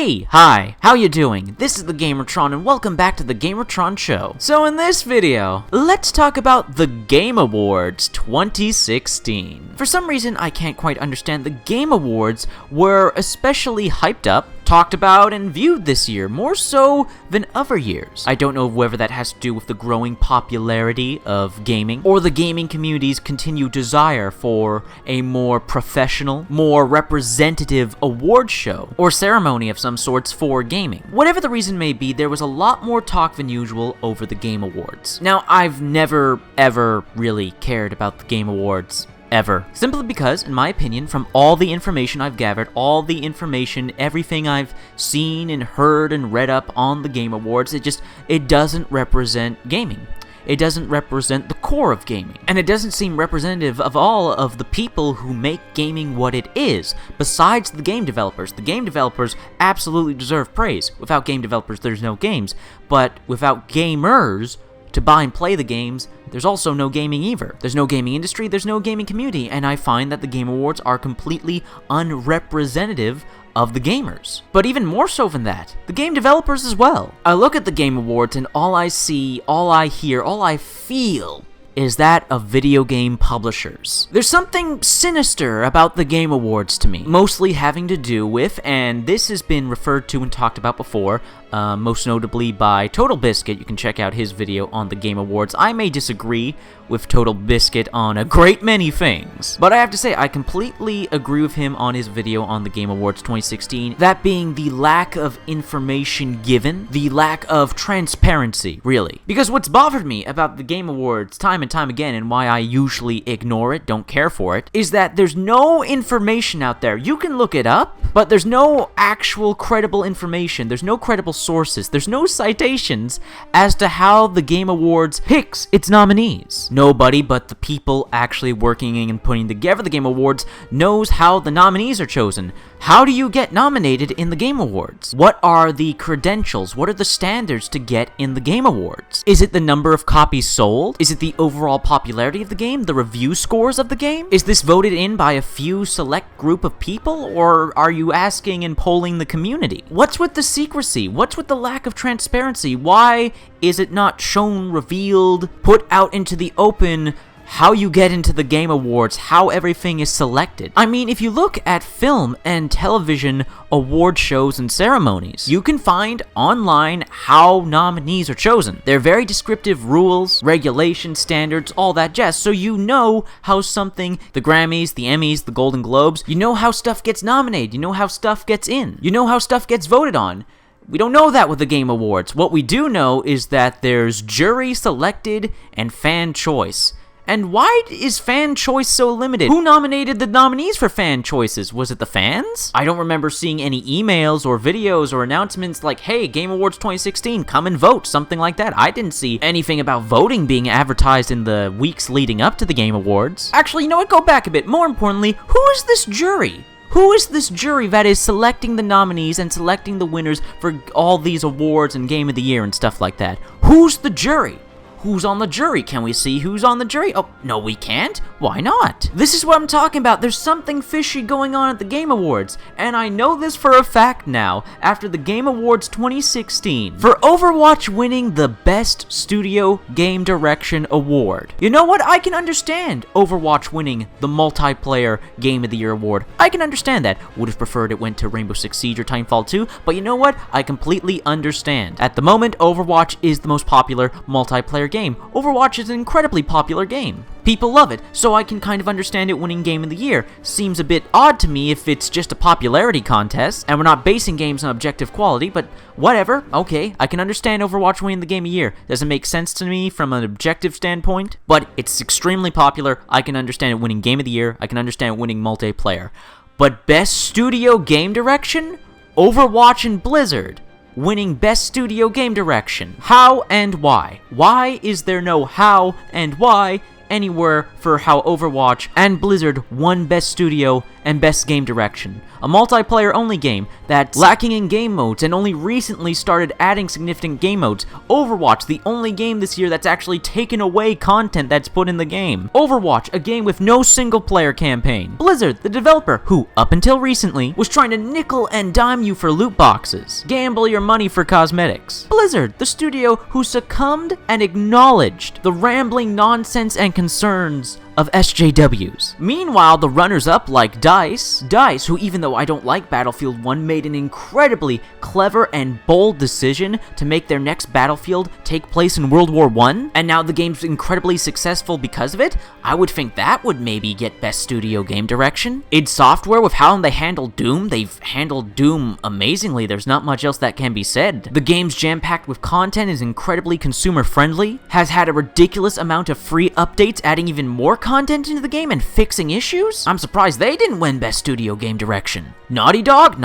Hey, hi, how you doing? This is the Gamertron and welcome back to the Gamertron Show. So in this video, let's talk about the Game Awards 2016. For some reason, I can't quite understand, the Game Awards were especially hyped up, talked about, and viewed this year, more so than other years. I don't know whether that has to do with the growing popularity of gaming, or the gaming community's continued desire for a more professional, more representative award show, or ceremony of some sorts for gaming. Whatever the reason may be, there was a lot more talk than usual over the Game Awards. Now, I've never, ever really cared about the Game Awards. Ever. Simply because, in my opinion, from all the information I've gathered, all the information, everything I've seen and heard and read up on the Game Awards, it doesn't represent gaming. It doesn't represent the core of gaming. And it doesn't seem representative of all of the people who make gaming what it is, besides the game developers. The game developers absolutely deserve praise. Without game developers, there's no games. But without gamers to buy and play the games, there's also no gaming either. There's no gaming industry, there's no gaming community, and I find that the Game Awards are completely unrepresentative of the gamers. But even more so than that, the game developers as well. I look at the Game Awards and all I see, all I hear, all I feel is that of video game publishers. There's something sinister about the Game Awards to me, mostly having to do with, and this has been referred to and talked about before, most notably by Total Biscuit. You can check out his video on the Game Awards. I may disagree with Total Biscuit on a great many things, but I have to say I completely agree with him on his video on the Game Awards 2016, that being the lack of information given, the lack of transparency, really. Because what's bothered me about the Game Awards time and time again, and why I usually ignore it, don't care for it, is that there's no information out there. You can look it up, but there's no actual credible information. There's no credible sources. There's no citations as to how the Game Awards picks its nominees. Nobody but the people actually working and putting together the Game Awards knows how the nominees are chosen. How do you get nominated in the Game Awards? What are the credentials? What are the standards to get in the Game Awards? Is it the number of copies sold? Is it the overall popularity of the game? The review scores of the game? Is this voted in by a few select group of people? Or are you asking and polling the community? What's with the secrecy? What's with the lack of transparency? Why is it not shown, revealed, put out into the open, how you get into the Game Awards, how everything is selected? I mean, if you look at film and television award shows and ceremonies, you can find online how nominees are chosen. They're very descriptive rules, regulations, standards, all that jazz, so you know how something, the Grammys, the Emmys, the Golden Globes, you know how stuff gets nominated, you know how stuff gets in, you know how stuff gets voted on. We don't know that with the Game Awards. What we do know is that there's jury selected and fan choice. And why is fan choice so limited? Who nominated the nominees for fan choices? Was it the fans? I don't remember seeing any emails or videos or announcements like, hey, Game Awards 2016, come and vote, something like that. I didn't see anything about voting being advertised in the weeks leading up to the Game Awards. Actually, you know what? Go back a bit. More importantly, who is this jury? Who is this jury that is selecting the nominees and selecting the winners for all these awards and Game of the Year and stuff like that? Who's the jury? Who's on the jury? Can we see who's on the jury? Oh, no, we can't? Why not? This is what I'm talking about. There's something fishy going on at the Game Awards, and I know this for a fact now, after the Game Awards 2016, for Overwatch winning the Best Studio Game Direction Award. You know what? I can understand Overwatch winning the Multiplayer Game of the Year Award. I can understand that. Would have preferred it went to Rainbow Six Siege or Titanfall 2, but you know what? I completely understand. At the moment, Overwatch is the most popular multiplayer game. Overwatch is an incredibly popular game. People love it, so I can kind of understand it winning Game of the Year. Seems a bit odd to me if it's just a popularity contest, and we're not basing games on objective quality, but whatever, okay, I can understand Overwatch winning the Game of the Year. Doesn't make sense to me from an objective standpoint, but it's extremely popular. I can understand it winning Game of the Year. I can understand it winning multiplayer. But Best Studio Game Direction? Overwatch and Blizzard winning Best Studio Game Direction. How and why? Why is there no how and why anywhere for how Overwatch and Blizzard won Best Studio and Best Game Direction, a multiplayer-only game that's lacking in game modes and only recently started adding significant game modes. Overwatch, the only game this year that's actually taken away content that's put in the game. Overwatch, a game with no single-player campaign. Blizzard, the developer who, up until recently, was trying to nickel and dime you for loot boxes. Gamble your money for cosmetics. Blizzard, the studio who succumbed and acknowledged the rambling nonsense and concerns of SJWs. Meanwhile, the runners-up like DICE, who even though I don't like Battlefield 1, made an incredibly clever and bold decision to make their next Battlefield take place in World War I, and now the game's incredibly successful because of it. I would think that would maybe get Best Studio Game Direction. id Software, with how they handled Doom, they've handled Doom amazingly. There's not much else that can be said. The game's jam-packed with content, is incredibly consumer-friendly, has had a ridiculous amount of free updates, adding even more content into the game and fixing issues? I'm surprised they didn't win Best Studio Game Direction. Naughty Dog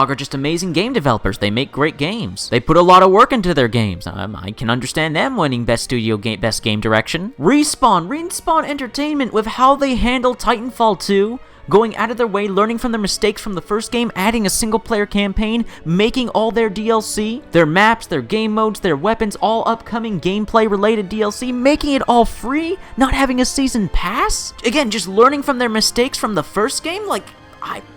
are just amazing game developers. They make great games. They put a lot of work into their games. I can understand them winning Best Game Direction. Respawn Entertainment, with how they handle Titanfall 2, going out of their way, learning from their mistakes from the first game, adding a single-player campaign, making all their DLC, their maps, their game modes, their weapons, all upcoming gameplay-related DLC, making it all free, not having a season pass? Again, just learning from their mistakes from the first game?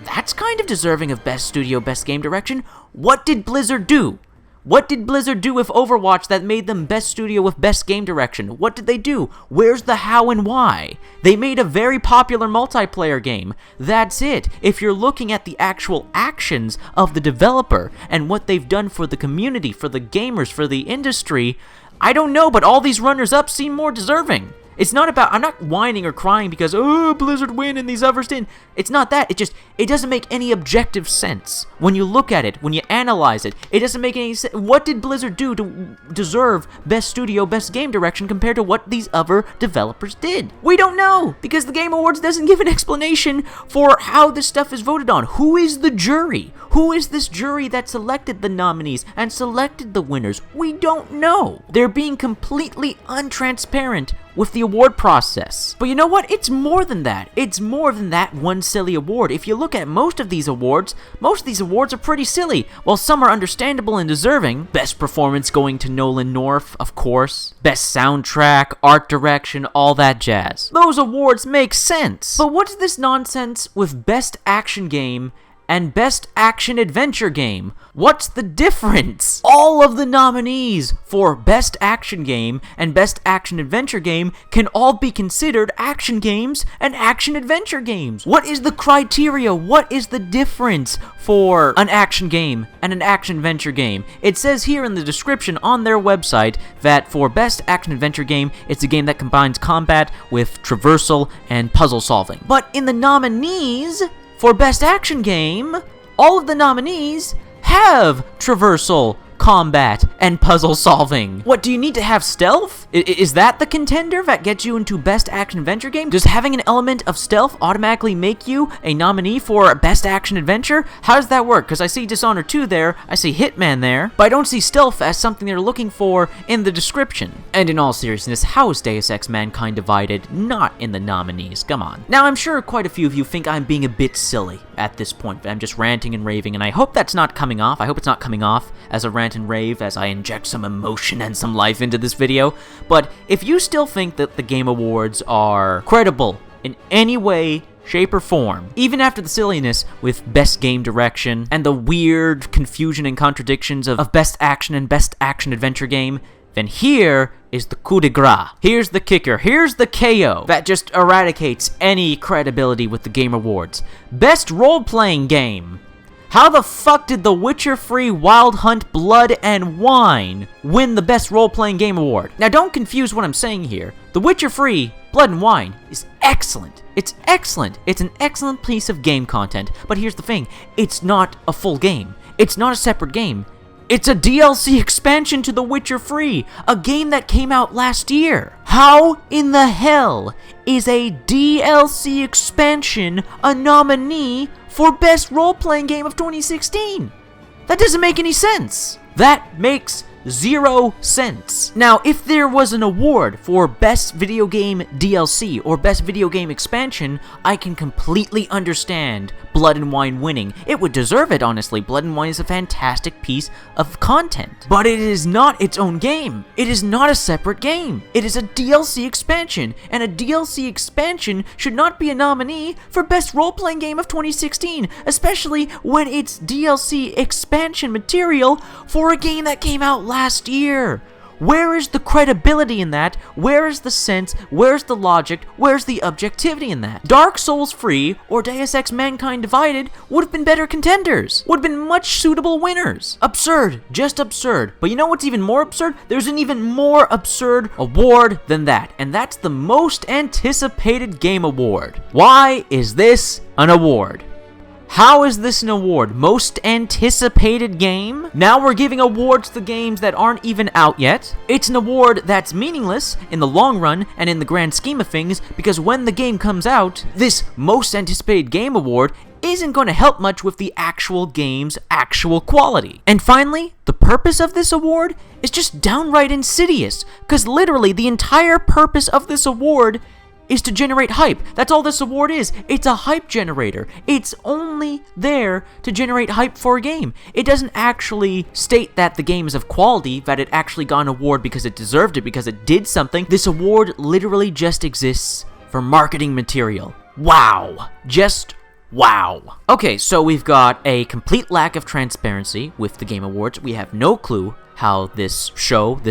That's kind of deserving of Best Studio, Best Game Direction. What did Blizzard do? What did Blizzard do with Overwatch that made them Best Studio with Best Game Direction? What did they do? Where's the how and why? They made a very popular multiplayer game. That's it. If you're looking at the actual actions of the developer and what they've done for the community, for the gamers, for the industry, I don't know, but all these runners-up seem more deserving. It's not about, I'm not whining or crying because, oh, Blizzard win and these others didn't. It's not that. It doesn't make any objective sense. When you look at it, when you analyze it, it doesn't make any sense. What did Blizzard do to deserve Best Studio, Best Game Direction compared to what these other developers did? We don't know, because the Game Awards doesn't give an explanation for how this stuff is voted on. Who is the jury? Who is this jury that selected the nominees and selected the winners? We don't know. They're being completely untransparent with the award process. But you know what? It's more than that. It's more than that one silly award. If you look at most of these awards are pretty silly. While some are understandable and deserving, best performance going to Nolan North, of course, best soundtrack, art direction, all that jazz. Those awards make sense. But what's this nonsense with best action game and Best Action Adventure Game? What's the difference? All of the nominees for Best Action Game and Best Action Adventure Game can all be considered action games and action adventure games. What is the criteria? What is the difference for an action game and an action adventure game? It says here in the description on their website that for Best Action Adventure Game, it's a game that combines combat with traversal and puzzle solving. But in the nominees for Best Action Game, all of the nominees have traversal, combat, and puzzle solving. What, do you need to have stealth? Is that the contender that gets you into Best Action Adventure Game? Does having an element of stealth automatically make you a nominee for Best Action Adventure? How does that work? Because I see Dishonored 2 there, I see Hitman there, but I don't see stealth as something they're looking for in the description. And in all seriousness, how is Deus Ex Mankind Divided not in the nominees? Come on. Now, I'm sure quite a few of you think I'm being a bit silly at this point. I'm just ranting and raving, and I hope that's not coming off. I hope it's not coming off as a rant and rave as I inject some emotion and some life into this video. But if you still think that the Game Awards are credible in any way, shape, or form, even after the silliness with Best Game Direction and the weird confusion and contradictions of Best Action and Best Action Adventure Game, then here is the coup de grace. Here's the kicker. Here's the KO that just eradicates any credibility with the Game Awards. Best Role-Playing Game. How the fuck did The Witcher 3 Wild Hunt Blood and Wine win the Best Role-Playing Game Award? Now, don't confuse what I'm saying here. The Witcher 3 Blood and Wine is excellent. It's excellent. It's an excellent piece of game content. But here's the thing. It's not a full game. It's not a separate game. It's a DLC expansion to The Witcher 3, a game that came out last year. How in the hell is a DLC expansion a nominee for Best Role-Playing Game of 2016? That doesn't make any sense. That makes 0 cents. Now, if there was an award for Best Video Game DLC or Best Video Game Expansion, I can completely understand Blood and Wine winning. It would deserve it, honestly. Blood and Wine is a fantastic piece of content. But it is not its own game. It is not a separate game. It is a DLC expansion, and a DLC expansion should not be a nominee for Best Role-Playing Game of 2016, especially when it's DLC expansion material for a game that came out last year. Where is the credibility in that? Where is the sense? Where's the logic? Where's the objectivity in that? Dark Souls Free or Deus Ex Mankind Divided would have been better contenders. Would have been much suitable winners. Absurd. Just absurd. But you know what's even more absurd? There's an even more absurd award than that, and that's the Most Anticipated Game Award. Why is this an award? How is this an award? Most anticipated game? Now we're giving awards to games that aren't even out yet. It's an award that's meaningless in the long run and in the grand scheme of things, because when the game comes out, this most anticipated game award isn't going to help much with the actual game's actual quality. And finally, the purpose of this award is just downright insidious, because literally the entire purpose of this award is to generate hype. That's all this award is. It's a hype generator. It's only there to generate hype for a game. It doesn't actually state that the game is of quality, that it actually got an award because it deserved it, because it did something. This award literally just exists for marketing material. Wow. Just wow. Okay, so we've got a complete lack of transparency with the Game Awards. We have no clue how this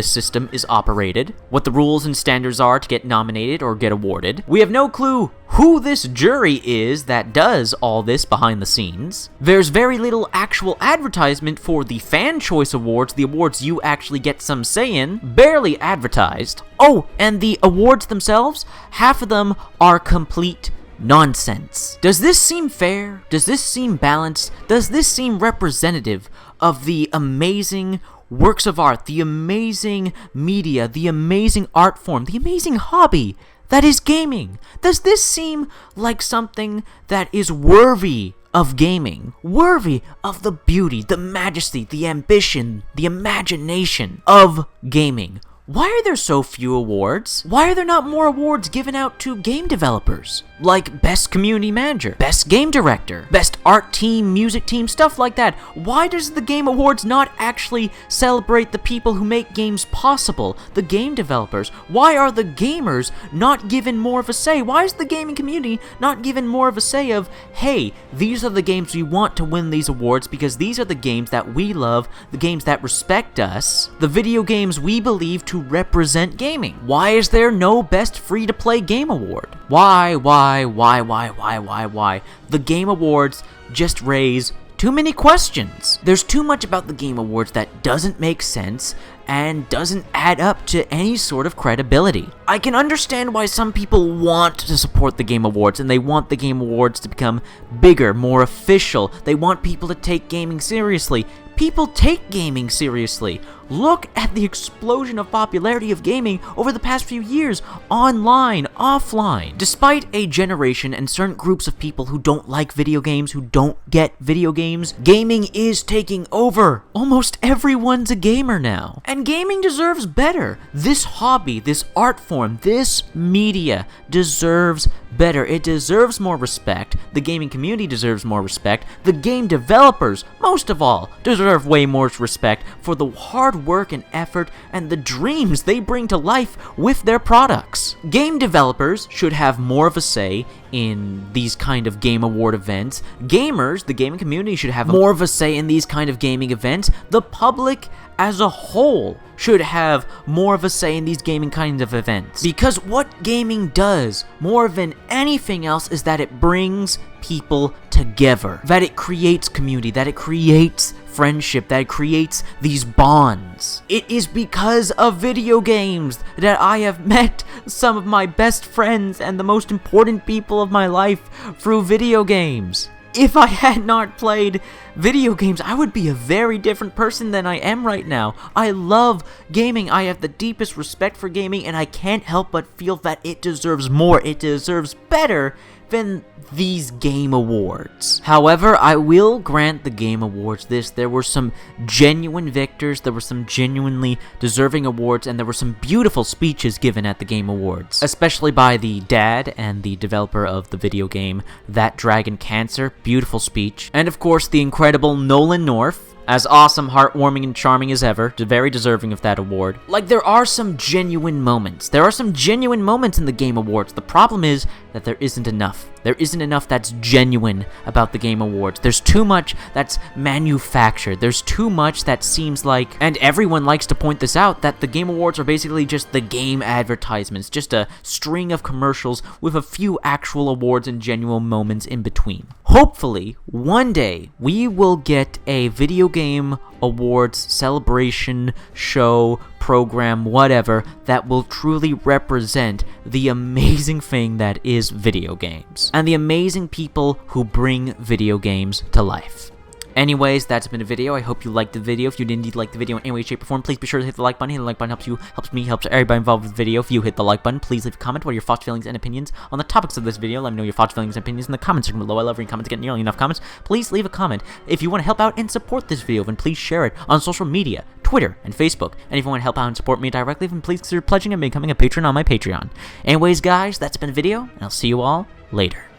system is operated, what the rules and standards are to get nominated or get awarded. We have no clue who this jury is that does all this behind the scenes. There's very little actual advertisement for the Fan Choice Awards, the awards you actually get some say in, barely advertised. Oh, and the awards themselves, half of them are complete nonsense. Does this seem fair? Does this seem balanced? Does this seem representative of the amazing works of art, the amazing media, the amazing art form, the amazing hobby that is gaming? Does this seem like something that is worthy of gaming? Worthy of the beauty, the majesty, the ambition, the imagination of gaming? Why are there so few awards? Why are there not more awards given out to game developers? Like Best Community Manager, Best Game Director, Best Art Team, Music Team, stuff like that. Why does the Game Awards not actually celebrate the people who make games possible, the game developers? Why are the gamers not given more of a say? Why is the gaming community not given more of a say of, hey, these are the games we want to win these awards because these are the games that we love, the games that respect us, the video games we believe to represent gaming? Why is there no Best Free-to-Play Game Award? Why? The Game Awards just raise too many questions. There's too much about the Game Awards that doesn't make sense and doesn't add up to any sort of credibility. I can understand why some people want to support the Game Awards, and they want the Game Awards to become bigger, more official. They want people to take gaming seriously. People take gaming seriously. Look at the explosion of popularity of gaming over the past few years, online, offline. Despite a generation and certain groups of people who don't like video games, who don't get video games, gaming is taking over. Almost everyone's a gamer now. And gaming deserves better. This hobby, this art form, this media deserves better. It deserves more respect. The gaming community deserves more respect. The game developers, most of all, deserve way more respect for the hard work and effort and the dreams they bring to life with their products. Game developers should have more of a say in these kind of game award events. Gamers, the gaming community, should have more of a say in these kind of gaming events. The public as a whole should have more of a say in these gaming kind of events. Because what gaming does more than anything else is that it brings people together, that it creates community, that it creates friendship, that it creates these bonds. It is because of video games that I have met some of my best friends and the most important people of my life through video games. If I had not played video games, I would be a very different person than I am right now. I love gaming. I have the deepest respect for gaming, and I can't help but feel that it deserves more. It deserves better than these Game Awards. However, I will grant the Game Awards this. There were some genuine victors, there were some genuinely deserving awards, and there were some beautiful speeches given at the Game Awards, especially by the dad and the developer of the video game That Dragon Cancer. Beautiful speech. And of course, the incredible Nolan North, as awesome, heartwarming, and charming as ever, very deserving of that award. Like, there are some genuine moments. There are some genuine moments in the Game Awards. The problem is that there isn't enough. There isn't enough that's genuine about the Game Awards. There's too much that's manufactured. There's too much that seems like, and everyone likes to point this out, that the Game Awards are basically just the game advertisements, just a string of commercials with a few actual awards and genuine moments in between. Hopefully, one day, we will get a video game awards celebration show, program, whatever, that will truly represent the amazing thing that is video games and the amazing people who bring video games to life. Anyways, that's been a video. I hope you liked the video. If you did indeed like the video in any way, shape, or form, please be sure to hit the like button. Hitting the like button helps you, helps me, helps everybody involved with the video. If you hit the like button, please leave a comment. What are your thoughts, feelings, and opinions on the topics of this video? Let me know your thoughts, feelings, and opinions in the comment section below. I love reading comments, getting nearly enough comments. Please leave a comment. If you want to help out and support this video, then please share it on social media, Twitter, and Facebook. And if you want to help out and support me directly, then please consider pledging and becoming a patron on my Patreon. Anyways, guys, that's been a video, and I'll see you all later.